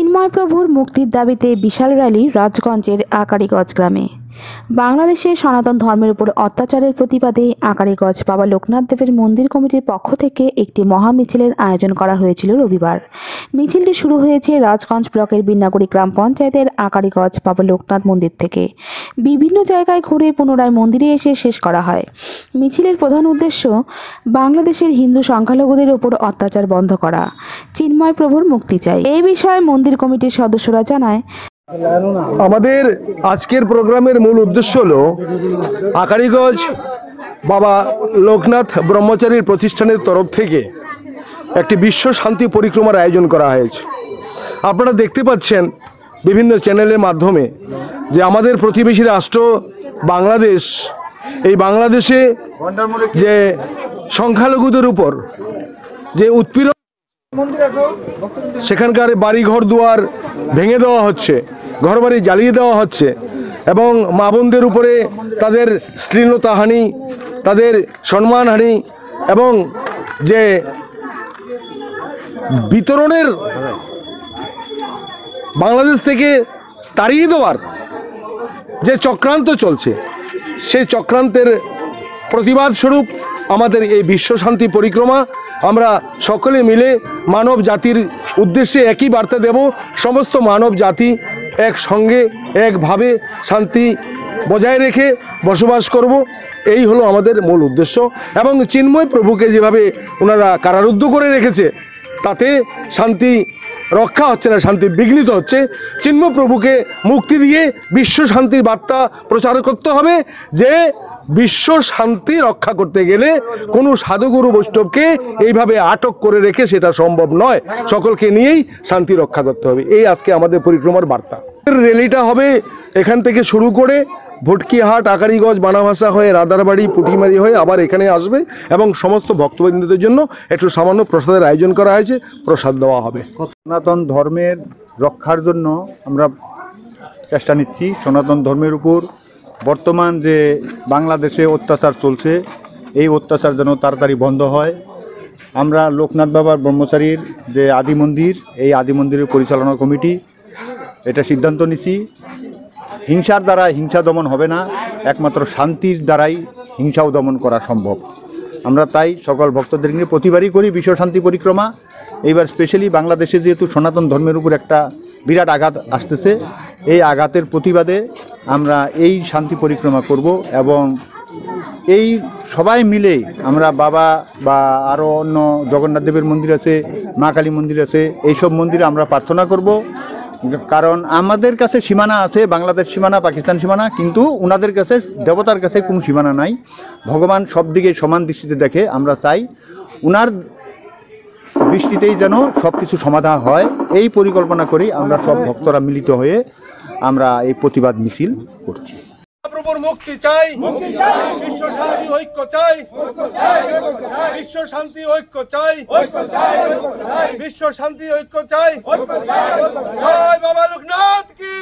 চিন্ময় প্রভুর মুক্তির দাবিতে বিশাল র্যালি রাজগঞ্জের আকারিগঞ্জ গ্রামে। বাংলাদেশে সনাতন ধর্মের উপর অত্যাচারের প্রতিবাদে আকারিগঞ্জ বাবা লোকনাথ দেবের মন্দির কমিটির পক্ষ থেকে একটি মহা মিছিলের আয়োজন করা হয়েছিল রবিবার। মিছিলটি শুরু হয়েছে রাজগঞ্জ ব্লকের বিন্নাগুড়ি গ্রাম পঞ্চায়েতের আকারিগঞ্জ বাবা লোকনাথ মন্দির থেকে। বিভিন্ন জায়গায় ঘুরে পুনরায় মন্দিরে এসে শেষ করা হয়। মিছিলের প্রধান উদ্দেশ্য বাংলাদেশের হিন্দু সংখ্যালঘুদের উপর অত্যাচার বন্ধ করা, চিন্ময় প্রভুর মুক্তি চাই। এই বিষয়ে মন্দির কমিটির সদস্যরা জানায়, আমাদের আজকের প্রোগ্রামের মূল উদ্দেশ্য হলো আকারিগঞ্জ বাবা লোকনাথ ব্রহ্মচারীর প্রতিষ্ঠানের তরফ থেকে একটি বিশ্ব শান্তি পরিক্রমার আয়োজন করা হয়েছে। আপনারা দেখতে পাচ্ছেন বিভিন্ন চ্যানেলের মাধ্যমে যে আমাদের প্রতিবেশী রাষ্ট্র বাংলাদেশ, এই বাংলাদেশে যে সংখ্যালঘুদের উপর যে উৎপীড়ন, সেখানকার বাড়িঘর দুয়ার ভেঙে দেওয়া হচ্ছে, ঘরবাড়ি জ্বালিয়ে দেওয়া হচ্ছে এবং মা বোনদের উপরে তাদের শ্লীলতাহানি, তাদের সম্মানহানি এবং যে বিতরণের বাংলাদেশ থেকে তাড়িয়ে দেওয়ার যে চক্রান্ত চলছে, সেই চক্রান্তের প্রতিবাদ স্বরূপ আমাদের এই বিশ্ব শান্তি পরিক্রমা। আমরা সকলে মিলে মানব জাতির উদ্দেশ্যে একই বার্তা দেব, সমস্ত মানব জাতি একসঙ্গে একভাবে শান্তি বজায় রেখে বসবাস করব, এই হলো আমাদের মূল উদ্দেশ্য। এবং চিন্ময় প্রভুকে যেভাবে ওনারা কারারুদ্ধ করে রেখেছে, তাতে শান্তি রক্ষা হচ্ছে না, শান্তি বিঘ্নিত হচ্ছে। চিন্ময় প্রভুকে মুক্তি দিয়ে বিশ্ব শান্তির বার্তা প্রচার করতে হবে যে বিশ্ব শান্তি রক্ষা করতে গেলে কোনো সাধুগুরু বৈষ্ণবকে এইভাবে আটক করে রেখে সেটা সম্ভব নয়, সকলকে নিয়েই শান্তি রক্ষা করতে হবে। এই আজকে আমাদের পরিক্রমার বার্তা। র্যালিটা হবে এখান থেকে শুরু করে ভটকিহাট, আকারিগঞ্জ, বানাভাষা হয়ে রাদারবাড়ি, পুটিমারি হয়ে আবার এখানে আসবে এবং সমস্ত ভক্তবৃন্দদের জন্য একটু সামান্য প্রসাদের আয়োজন করা হয়েছে, প্রসাদ দেওয়া হবে। সনাতন ধর্মের রক্ষার জন্য আমরা চেষ্টা নিচ্ছি। সনাতন ধর্মের উপর বর্তমান যে বাংলাদেশে অত্যাচার চলছে, এই অত্যাচার যেন তাড়াতাড়ি বন্ধ হয়। আমরা লোকনাথ বাবার ব্রহ্মচারীর যে আদি মন্দির, এই আদি মন্দিরের পরিচালনা কমিটি এটা সিদ্ধান্ত নিছি, হিংসার দ্বারা হিংসা দমন হবে না, একমাত্র শান্তির দ্বারাই হিংসাও দমন করা সম্ভব। আমরা তাই সকল ভক্তদের নিয়ে প্রতিবারই করি বিশ্ব শান্তি পরিক্রমা। এইবার স্পেশালি বাংলাদেশে যেহেতু সনাতন ধর্মের উপর একটা বিরাট আঘাত আসতেছে, এই আঘাতের প্রতিবাদে আমরা এই শান্তি পরিক্রমা করব এবং এই সবাই মিলে আমরা বাবা বা আরও অন্য জগন্নাথ দেবের মন্দির আছে, মা কালী মন্দির আছে, এইসব মন্দিরে আমরা প্রার্থনা করব। কারণ আমাদের কাছে সীমানা আছে, বাংলাদেশ সীমানা, পাকিস্তান সীমানা, কিন্তু ওনাদের কাছে, দেবতার কাছে কোনো সীমানা নাই। ভগবান সব দিকে সমান দৃষ্টিতে দেখে। আমরা চাই ওনার দৃষ্টিতেই যেন সব কিছু সমাধান হয়, এই পরিকল্পনা করেই আমরা সব ভক্তরা মিলিত হয়ে আমরা এই প্রতিবাদ মিছিল করছি। প্রভুর মুক্তি চাই, বিশ্ব শান্তি ঐক্য চাই, বিশ্ব শান্তি ঐক্য চাই, বিশ্ব শান্তি ঐক্য চাই। জয় বাবা লোকনাথ কি।